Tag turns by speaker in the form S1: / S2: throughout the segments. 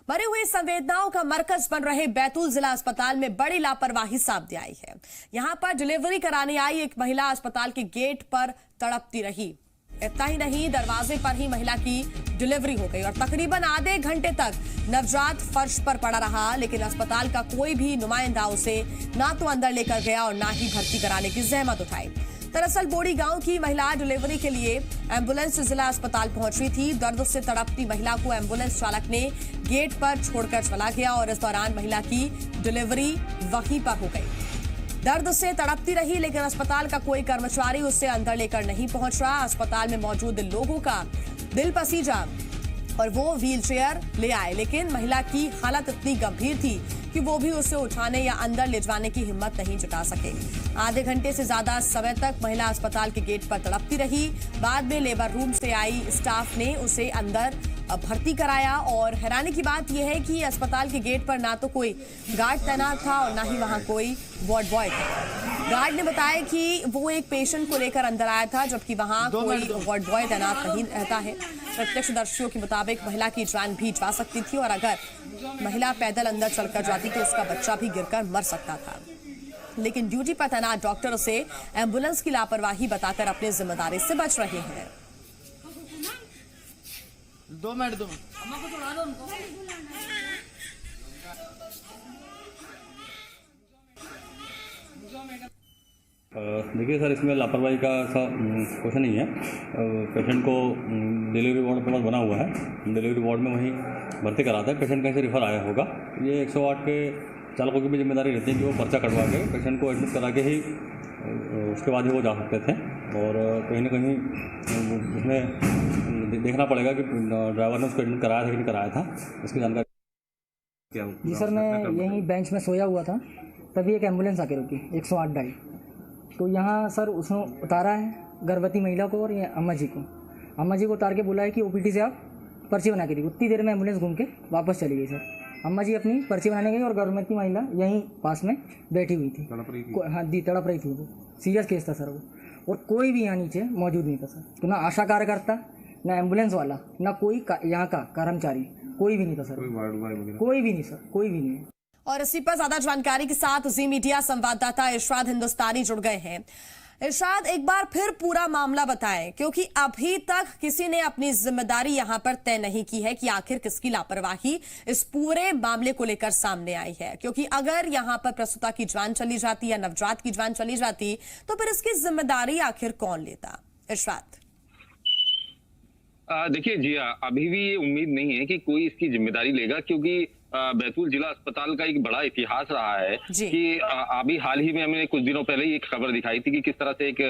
S1: मरी हुई संवेदनाओं का मरकज बन रहे बैतूल जिला अस्पताल में बड़ी लापरवाही सामने आई है। यहां पर डिलीवरी कराने आई एक महिला अस्पताल के गेट पर तड़पती रही। इतना ही नहीं, दरवाजे पर ही महिला की डिलीवरी हो गई और तकरीबन आधे घंटे तक नवजात फर्श पर पड़ा रहा, लेकिन अस्पताल का कोई भी नुमाइंदा उसे ना तो अंदर लेकर गया और ना ही भर्ती कराने की जहमत उठाई। दरअसल बोड़ी गांव की महिला डिलीवरी के लिए एम्बुलेंस से जिला अस्पताल पहुंची थी। दर्द से तड़पती महिला को एम्बुलेंस चालक ने गेट पर छोड़कर चला गया और इस दौरान महिला की डिलीवरी वहीं पर हो गई। दर्द से तड़पती रही, लेकिन अस्पताल का कोई कर्मचारी उसे अंदर लेकर नहीं पहुंच रहा। अस्पताल में मौजूद लोगों का दिल पसीजा और वो व्हीलचेयर ले आए, लेकिन महिला की हालत इतनी गंभीर थी कि वो भी उसे उठाने या अंदर ले जाने की हिम्मत नहीं जुटा सके। आधे घंटे से ज्यादा समय तक महिला अस्पताल के गेट पर तड़पती रही। बाद में लेबर रूम से आई स्टाफ ने उसे अंदर भर्ती कराया और हैरानी की बात यह है कि अस्पताल के गेट पर ना तो कोई गार्ड तैनात था और ना ही वहां कोई वार्ड बॉय था। गार्ड ने बताया कि वो एक पेशेंट को लेकर अंदर आया था, जबकि वहां कोई वार्ड बॉय तैनात नहीं रहता है। प्रत्यक्षदर्शियों के मुताबिक महिला की जान भी जा सकती थी और अगर महिला पैदल अंदर चलकर जाती तो उसका बच्चा भी गिरकर मर सकता था, लेकिन ड्यूटी पर तैनात डॉक्टर उसे एम्बुलेंस की लापरवाही बताकर अपनी जिम्मेदारी से बच रहे हैं।
S2: 2 मिनट दो, अम्मा को बुला लो उनको।
S3: देखिए सर, इसमें लापरवाही का ऐसा कुछ नहीं है। पेशेंट को डिलीवरी वार्ड पर बना हुआ है, डिलीवरी वार्ड में वहीं भर्ती कराता है। पेशेंट कहीं से रिफ़र आया होगा। ये 108 के चालकों की भी जिम्मेदारी रहती है कि वो पर्चा कटवा के पेशेंट को एडमिट करा के ही उसके बाद ही वो जा सकते थे। और कहीं ना कहीं उसमें देखना पड़ेगा कि ड्राइवर ने उसको एडमिट कराया था कि नहीं कराया था, इसकी जानकारी क्या
S4: जी सर, मैं यहीं बेंच में सोया हुआ था, तभी एक एम्बुलेंस आके रुकी 108 डायल। तो यहाँ सर उसने उतारा है गर्भवती महिला को और ये अम्मा जी को उतार के बोला है कि ओपीडी से आप पर्ची बना के दी। उतनी देर में एम्बुलेंस घूम के वापस चली गई सर। अम्मा जी अपनी पर्ची बनाने गई और गर्भवती महिला यहीं पास में बैठी हुई थी। हाँ दी, तड़प रही थी। वो सीरियस केस था सर वो, और कोई भी यहाँ नीचे मौजूद नहीं था सर। तो ना आशा कार्यकर्ता, ना एम्बुलेंस वाला, ना कोई यहाँ का कर्मचारी, कोई भी नहीं था सर। कोई भी नहीं सर, कोई भी नहीं है।
S1: और इसी पर ज्यादा जानकारी के साथ जी मीडिया संवाददाता इरशाद हिंदुस्तानी जुड़ गए हैं। इरशाद, एक बार फिर पूरा मामला बताएं, क्योंकि अभी तक किसी ने अपनी जिम्मेदारी यहां पर तय नहीं की है कि आखिर किसकी लापरवाही इस पूरे मामले को लेकर सामने आई है। क्योंकि अगर यहां पर प्रसूता की जान चली जाती या नवजात की जान चली जाती तो फिर इसकी जिम्मेदारी आखिर कौन लेता? इरशाद,
S5: देखिए जी, अभी भी ये उम्मीद नहीं है कि कोई इसकी जिम्मेदारी लेगा, क्योंकि बैतूल जिला अस्पताल का एक बड़ा इतिहास रहा है कि अभी हाल ही में हमें कुछ दिनों पहले ही एक खबर दिखाई थी कि किस तरह से एक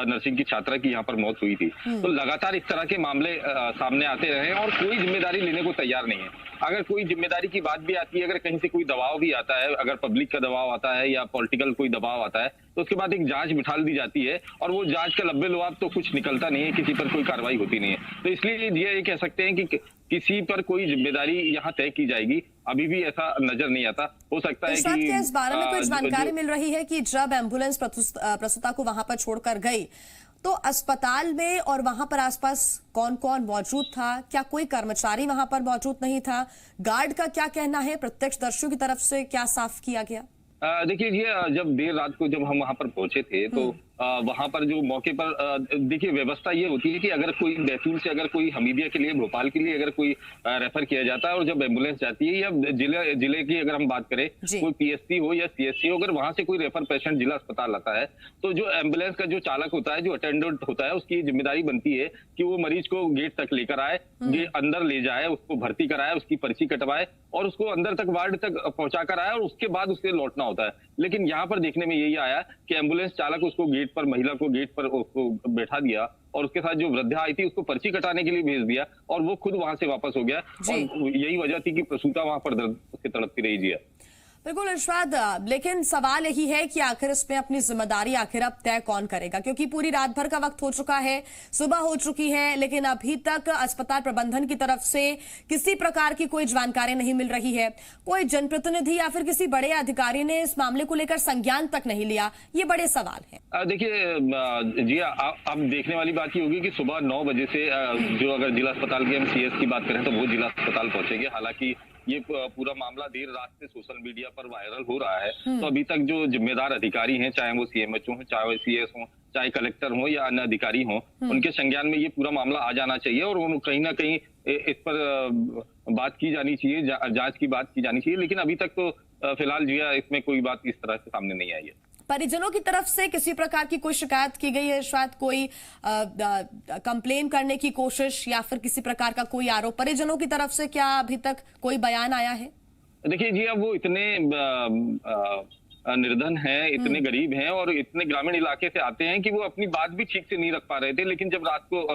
S5: नर्सिंग की छात्रा की यहाँ पर मौत हुई थी। तो लगातार इस तरह के मामले सामने आते रहे और कोई जिम्मेदारी लेने को तैयार नहीं है। अगर कोई जिम्मेदारी की बात भी आती है, अगर कहीं से कोई दबाव भी आता है, अगर पब्लिक का दबाव आता है या पॉलिटिकल कोई दबाव आता है, तो उसके बाद एक जांच बिठाल दी जाती है और वो जांच का लब्बे लुआब तो कुछ निकलता नहीं है, किसी पर कोई कार्रवाई होती नहीं है। तो इसलिए ये कह सकते हैं कि किसी पर कोई जिम्मेदारी यहाँ तय की जाएगी, अभी भी ऐसा नजर नहीं आता। हो सकता है कि
S1: इस बारे में कुछ जानकारी मिल रही है कि जब एम्बुलेंस प्रसूता को वहां पर छोड़कर गई तो अस्पताल में और वहां पर आसपास कौन कौन मौजूद था? क्या कोई कर्मचारी वहां पर मौजूद नहीं था? गार्ड का क्या कहना है? प्रत्यक्षदर्शियों की तरफ से क्या साफ किया गया?
S5: देखिए ये जब देर रात को जब हम वहां पर पहुंचे थे तो वहां पर जो मौके पर देखिए व्यवस्था ये होती है कि अगर कोई बैतूल से अगर कोई हमीदिया के लिए, भोपाल के लिए अगर कोई रेफर किया जाता है और जब एम्बुलेंस जाती है या जिले की अगर हम बात करें, कोई पीएससी हो या सीएससी हो, अगर वहां से कोई रेफर पेशेंट जिला अस्पताल आता है तो जो एम्बुलेंस का जो चालक होता है, जो अटेंडेंट होता है, उसकी जिम्मेदारी बनती है कि वो मरीज को गेट तक लेकर आए, अंदर ले जाए, उसको भर्ती कराए, उसकी पर्ची कटवाए और उसको अंदर तक वार्ड तक पहुंचा कर आए और उसके बाद उससे लौटना होता है। लेकिन यहाँ पर देखने में यही आया कि एम्बुलेंस चालक उसको गेट पर, महिला को गेट पर उसको बैठा दिया और उसके साथ जो वृद्धा आई थी उसको पर्ची कटाने के लिए भेज दिया और वो खुद वहां से वापस हो गया। और यही वजह थी कि प्रसूता वहां पर दर्द से तड़पती रही जी।
S1: बिल्कुल इरशाद, लेकिन सवाल यही है कि आखिर इसमें अपनी जिम्मेदारी आखिर अब तय कौन करेगा? क्योंकि पूरी रात भर का वक्त हो चुका है, सुबह हो चुकी है, लेकिन अभी तक अस्पताल प्रबंधन की तरफ से किसी प्रकार की कोई जानकारी नहीं मिल रही है। कोई जनप्रतिनिधि या फिर किसी बड़े अधिकारी ने इस मामले को लेकर संज्ञान तक नहीं लिया। ये बड़े सवाल है।
S5: देखिए जी, अब देखने वाली बात ये होगी कि सुबह 9 बजे से जो अगर जिला अस्पताल की हम सीएस की बात करें तो वो जिला अस्पताल पहुंचेंगे। हालांकि ये पूरा मामला देर रात से सोशल मीडिया पर वायरल हो रहा है, तो अभी तक जो जिम्मेदार अधिकारी हैं, चाहे वो सीएमएचओ हो, चाहे वो सीएस हो, चाहे कलेक्टर हो या अन्य अधिकारी हो, उनके संज्ञान में ये पूरा मामला आ जाना चाहिए और कहीं ना कहीं इस पर बात की जानी चाहिए, जांच की बात की जानी चाहिए। लेकिन अभी तक तो फिलहाल जी इसमें कोई बात इस तरह से सामने नहीं आई है।
S1: परिजनों की तरफ से किसी प्रकार की कोई शिकायत की गई है, शायद कोई कंप्लेन करने की कोशिश या फिर किसी प्रकार का कोई आरोप परिजनों की तरफ से क्या अभी तक कोई बयान आया है?
S5: देखिए जी, अब वो इतने निर्धन हैं, इतने गरीब हैं और इतने ग्रामीण इलाके से आते हैं कि वो अपनी बात भी ठीक से नहीं रख पा रहे थे। लेकिन जब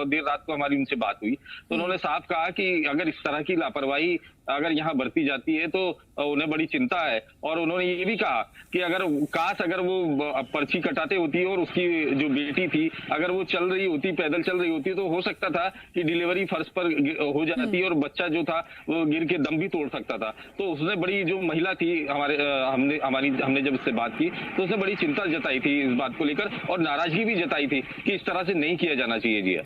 S5: देर रात को हमारी उनसे बात हुई तो उन्होंने साफ कहा कि अगर इस तरह की लापरवाही अगर यहाँ बरती जाती है तो उन्हें बड़ी चिंता है। और उन्होंने ये भी कहा कि अगर वो पर्ची कटाते होती और उसकी जो बेटी थी अगर वो चल रही होती, पैदल चल रही होती, तो हो सकता था कि डिलीवरी फर्श पर हो जाती और बच्चा जो था वो गिर के दम भी तोड़ सकता था। तो उसने बड़ी, जो महिला थी हमने जब उससे बात की तो उसने बड़ी चिंता जताई थी इस बात को लेकर और नाराजगी भी जताई थी कि इस तरह से नहीं किया जाना चाहिए जी।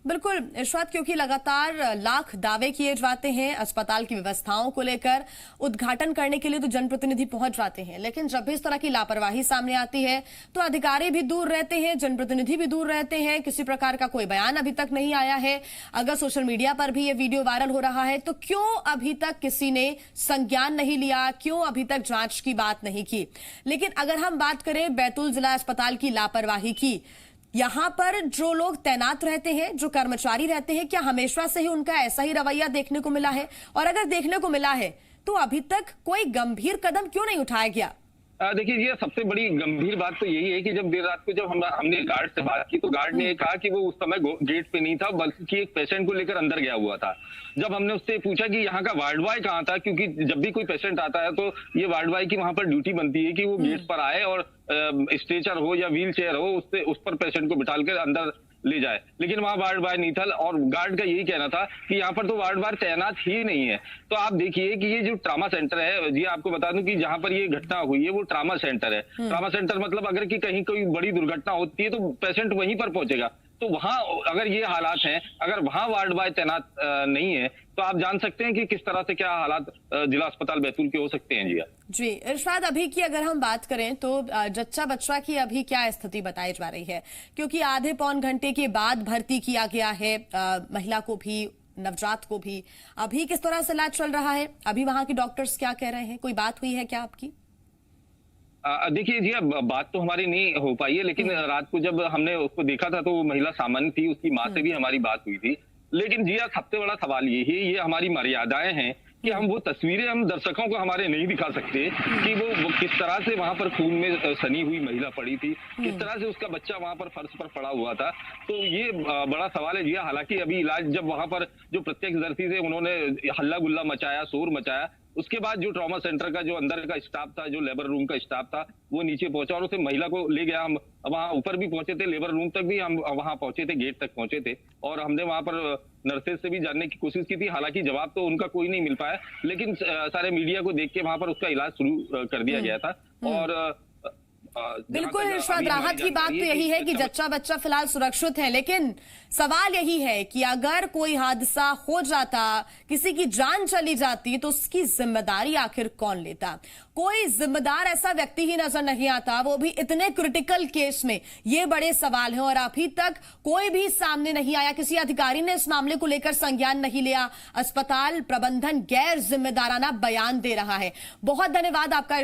S1: बिल्कुल इरशाद, क्योंकि लगातार लाख दावे किए जाते हैं अस्पताल की व्यवस्थाओं को लेकर, उद्घाटन करने के लिए तो जनप्रतिनिधि पहुंच जाते हैं, लेकिन जब भी इस तरह की लापरवाही सामने आती है तो अधिकारी भी दूर रहते हैं, जनप्रतिनिधि भी दूर रहते हैं, किसी प्रकार का कोई बयान अभी तक नहीं आया है। अगर सोशल मीडिया पर भी ये वीडियो वायरल हो रहा है तो क्यों अभी तक किसी ने संज्ञान नहीं लिया, क्यों अभी तक जांच की बात नहीं की? लेकिन अगर हम बात करें बैतूल जिला अस्पताल की लापरवाही की, यहां पर जो लोग तैनात रहते हैं, जो कर्मचारी रहते हैं, क्या हमेशा से ही उनका ऐसा ही रवैया देखने को मिला है? और अगर देखने को मिला है तो अभी तक कोई गंभीर कदम क्यों नहीं उठाया गया?
S5: देखिए ये सबसे बड़ी गंभीर बात तो यही है कि जब देर रात को जब हमने गार्ड से बात की तो गार्ड ने कहा कि वो उस समय गेट पे नहीं था, बल्कि एक पेशेंट को लेकर अंदर गया हुआ था। जब हमने उससे पूछा कि यहाँ का वार्ड बॉय कहाँ था, क्योंकि जब भी कोई पेशेंट आता है तो ये वार्ड बॉय की वहां पर ड्यूटी बनती है कि वो गेट पर आए और स्ट्रेचर हो या व्हील चेयर हो उससे उस पर पेशेंट को बिठाकर अंदर ले जाए, लेकिन वहां वार्ड बॉय नहीं था। और गार्ड का यही कहना था कि यहाँ पर तो वार्ड बॉय तैनात ही नहीं है। तो आप देखिए कि ये जो ट्रामा सेंटर है जी, आपको बता दूं कि जहां पर ये घटना हुई है वो ट्रामा सेंटर है। ट्रामा सेंटर मतलब अगर कि कहीं कोई बड़ी दुर्घटना होती है तो पेशेंट वहीं पर पहुंचेगा। तो वहां अगर ये हालात हैं, अगर वहां वार्ड बॉय तैनात नहीं है तो आप जान सकते हैं कि किस तरह से क्या हालात जिला अस्पताल बैतूल के हो सकते हैं जी।
S1: इरशाद, अभी की अगर हम बात करें तो जच्चा बच्चा की अभी क्या स्थिति बताई जा रही है? क्योंकि आधे पौन घंटे के बाद भर्ती किया गया है महिला को भी, नवजात को भी। अभी किस तरह से इलाज चल रहा है? अभी वहां के डॉक्टर्स क्या कह रहे हैं? कोई बात हुई है क्या आपकी?
S5: देखिए जी, अब बात तो हमारी नहीं हो पाई है, लेकिन रात को जब हमने उसको देखा था तो वो महिला सामान्य थी, उसकी माँ से भी हमारी बात हुई थी। लेकिन जी सबसे बड़ा सवाल ये हमारी मर्यादाएं हैं कि हम वो तस्वीरें हम दर्शकों को हमारे नहीं दिखा सकते कि वो किस तरह से वहां पर खून में सनी हुई महिला पड़ी थी, किस तरह से उसका बच्चा वहां पर फर्श पर पड़ा हुआ था। तो ये बड़ा सवाल है जी। हालांकि अभी इलाज, जब वहां पर जो प्रत्यक्षदर्शी थे उन्होंने हल्ला गुल्ला मचाया, शोर मचाया, उसके बाद जो ट्रॉमा सेंटर का जो अंदर का स्टाफ था, जो लेबर रूम का स्टाफ था, वो नीचे पहुंचा और उसे महिला को ले गया। हम वहां ऊपर भी पहुंचे थे, लेबर रूम तक भी हम वहां पहुंचे थे, गेट तक पहुंचे थे और हमने वहां पर नर्सेज से भी जानने की कोशिश की थी। हालांकि जवाब तो उनका कोई नहीं मिल पाया, लेकिन सारे मीडिया को देख के वहां पर उसका इलाज शुरू कर दिया गया था। और
S1: बिल्कुल इरशाद, राहत की बात तो यही है कि जच्चा बच्चा फिलहाल सुरक्षित है, लेकिन सवाल यही है कि अगर कोई हादसा हो जाता, किसी की जान चली जाती, तो उसकी जिम्मेदारी आखिर कौन लेता? कोई जिम्मेदार ऐसा व्यक्ति ही नजर नहीं आता, वो भी इतने क्रिटिकल केस में। ये बड़े सवाल हैं और अभी तक कोई भी सामने नहीं आया, किसी अधिकारी ने इस मामले को लेकर संज्ञान नहीं लिया। अस्पताल प्रबंधन गैर जिम्मेदाराना बयान दे रहा है। बहुत धन्यवाद आपका।